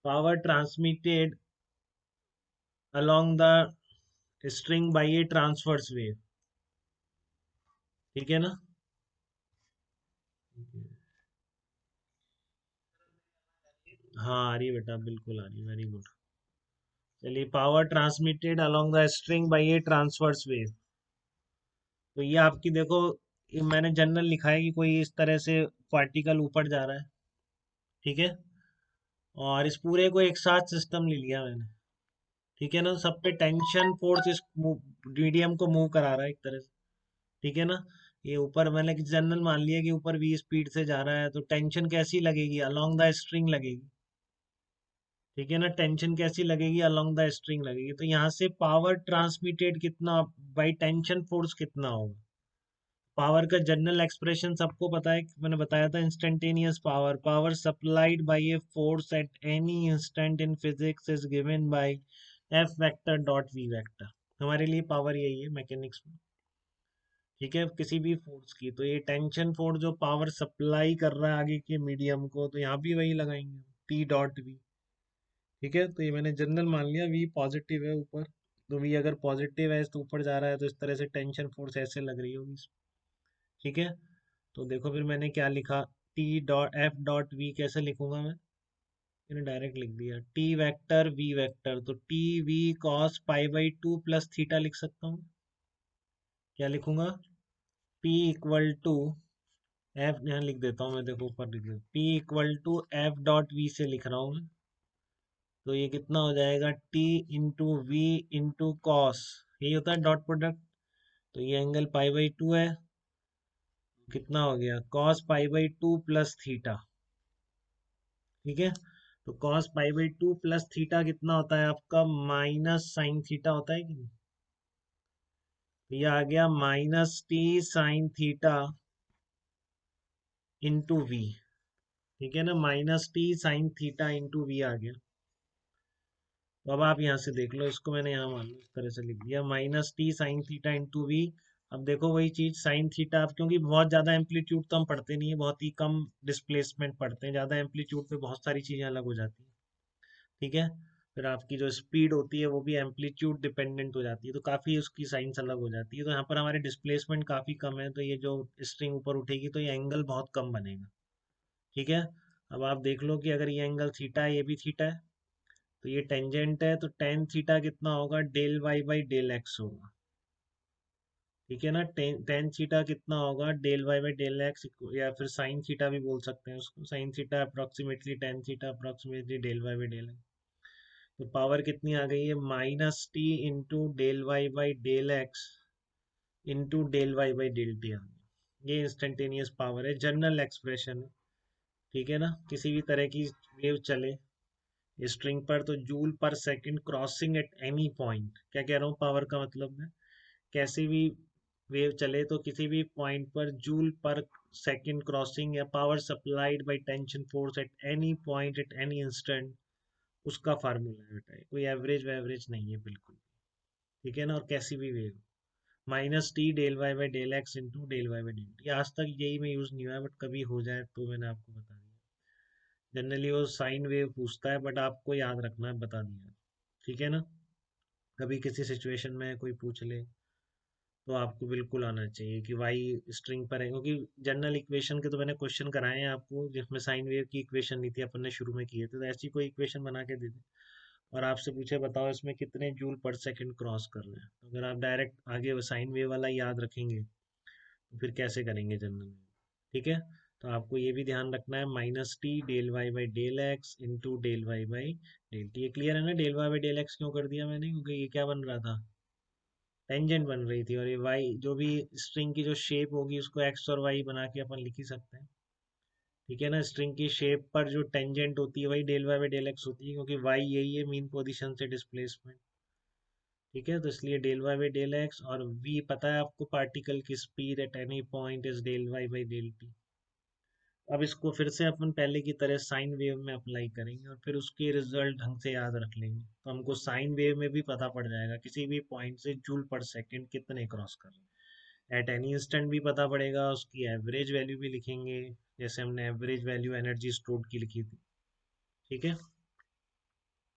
power transmitted along the string by a transverse wave। ठीक है ना। हाँ आ रही है बेटा, बिल्कुल आ रही है, वेरी गुड। चलिए, power transmitted along the string by a transverse wave. तो ये आपकी देखो, ये मैंने जनरल लिखा है कि कोई इस तरह से पार्टिकल ऊपर जा रहा है, ठीक है, और इस पूरे को एक साथ सिस्टम ले लिया मैंने, ठीक है ना। सब पे टेंशन फोर्स इस मीडियम को मूव करा रहा है एक तरह से, ठीक है ना। ये ऊपर मैंने जनरल मान लिया कि ऊपर v स्पीड से जा रहा है, तो टेंशन कैसी लगेगी, अलोंग द स्ट्रिंग लगेगी, ठीक है ना। टेंशन कैसी लगेगी, अलोंग द स्ट्रिंग लगेगी। तो यहाँ से पावर ट्रांसमिटेड कितना बाई टेंशन फोर्स कितना होगा। पावर का जनरल एक्सप्रेशन सबको पता है, मैंने बताया था, instantaneous power, power supplied by a force at any instant in physics is given by F vector dot V vector. हमारे लिए पावर यही है मैकेनिक्स में, ठीक है, किसी भी फोर्स की। तो ये टेंशन फोर्स जो पावर सप्लाई कर रहा है आगे के मीडियम को, तो यहाँ भी वही लगाएंगे, टी डॉट वी, ठीक है। तो ये मैंने जनरल मान लिया, वी पॉजिटिव है ऊपर, तो वी अगर पॉजिटिव है तो ऊपर जा रहा है, तो इस तरह से टेंशन फोर्स ऐसे लग रही होगी, ठीक है। तो देखो फिर मैंने क्या लिखा, T dot F dot V कैसे लिखूंगा मैंने डायरेक्ट लिख दिया, टी वेक्टर वी वेक्टर, तो T V cos pi by two plus theta लिख सकता हूँ। क्या लिखूंगा, P इक्वल टू एफ, यहाँ लिख देता हूँ मैं, देखो ऊपर लिख देता, P equal to F dot V से लिख रहा हूँ मैं। तो ये कितना हो जाएगा, T into V into cos, यही होता है डॉट प्रोडक्ट। तो ये एंगल पाई बाई टू है, कितना हो गया, cos pi by two plus theta, ठीक है। तो cos pi by two plus theta कितना होता है आपका, माइनस साइन थीटा होता है कि नहीं। तो ये आ गया minus T sine theta into V, ठीक है ना, minus T sine theta into V आ गया। तो अब आप यहाँ से देख लो, इसको मैंने यहाँ मान लो इस तरह से लिख दिया, minus T sine theta into V. अब देखो वही चीज साइन थीटा, अब क्योंकि बहुत ज्यादा एम्पलीट्यूड तो हम पढ़ते नहीं है, बहुत ही कम डिस्प्लेसमेंट पढ़ते हैं, ज्यादा एम्पलीट्यूड पे बहुत सारी चीजें अलग हो जाती हैं, ठीक है। फिर आपकी जो स्पीड होती है वो भी एम्पलीट्यूड डिपेंडेंट हो जाती है, तो काफ़ी उसकी साइंस अलग हो जाती है। तो यहाँ पर हमारे डिस्प्लेसमेंट काफ़ी कम है, तो ये जो स्ट्रिंग ऊपर उठेगी तो ये एंगल बहुत कम बनेगा, ठीक है। अब आप देख लो कि अगर ये एंगल थीटा है, ये भी थीटा है, तो ये टेंजेंट है, तो टेन थीटा कितना होगा, del Y by del X होगा, ठीक है ना। टेन टेन थीटा कितना होगा, del Y by del X, या फिर साइन थीटा भी बोल सकते हैं उसको, sine theta approximately tan theta approximately del Y by del. तो पावर कितनी आ गई है, minus T into del Y by del X into del Y by del T आ गई। ये इंस्टेंटेनियस पावर है, जनरल एक्सप्रेशन है, ठीक है ना। किसी भी तरह की वेव चले स्ट्रिंग पर, तो जूल पर second crossing eight any point, क्या कह रहा हूँ, पावर का मतलब है कैसी भी वेव चले तो किसी भी पॉइंट पर जूल पर सेकंड क्रॉसिंग, या power supplied by tension force at any point eight any instant, उसका फार्मूला है बेटा, कोई एवरेज वैवरेज नहीं है बिल्कुल, ठीक है ना। और कैसी भी wave, minus T del Y by del X into del Y by del T, आज तक यही में यूज नहीं हुआ है, बट कभी हो जाए तो मैंने आपको बता दिया। जनरली वो साइन वेव पूछता है, बट आपको याद रखना है, बता दिया, ठीक है ना। कभी किसी सिचुएशन में कोई पूछ ले तो आपको बिल्कुल आना चाहिए कि वाई स्ट्रिंग पर है, क्योंकि जनरल इक्वेशन के तो मैंने क्वेश्चन कराए हैं आपको, जिसमें साइन वेव की इक्वेशन नहीं थी, अपन ने शुरू में किए थे, तो ऐसी कोई इक्वेशन बना के दे दे और आपसे पूछे बताओ इसमें कितने जूल पर सेकंड क्रॉस कर रहे हैं, तो अगर आप डायरेक्ट आगे साइन वेव वाला याद रखेंगे तो फिर कैसे करेंगे जनरल में, ठीक है। तो आपको ये भी ध्यान रखना है, minus T del Y by del X into del Y by del T. ये क्लियर है ना, del Y by del X क्यों कर दिया मैंने, क्योंकि ये क्या बन रहा था, टेंजेंट बन रही थी, और ये वाई जो भी स्ट्रिंग की जो शेप होगी उसको एक्स और वाई बना के अपन लिख ही सकते हैं, ठीक है ना। स्ट्रिंग की शेप पर जो टेंजेंट होती है वही del Y by del X होती है, क्योंकि वाई यही है मीन पोजीशन से डिस्प्लेसमेंट, ठीक है। तो इसलिए del Y by del X, और वी पता है आपको, पार्टिकल की speed at any point is del Y by del T. अब इसको फिर से अपन पहले की तरह साइन वेव में अप्लाई करेंगे, और फिर उसके रिजल्ट ढंग से याद रख लेंगे, तो हमको साइन वेव में भी पता पड़ जाएगा किसी भी पॉइंट से जूल पर सेकंड कितने क्रॉस कर रहे हैं, एट एनी इंस्टेंट भी पता पड़ेगा, उसकी एवरेज वैल्यू भी लिखेंगे, जैसे हमने एवरेज वैल्यू एनर्जी स्टोर्ड की लिखी थी, ठीक है।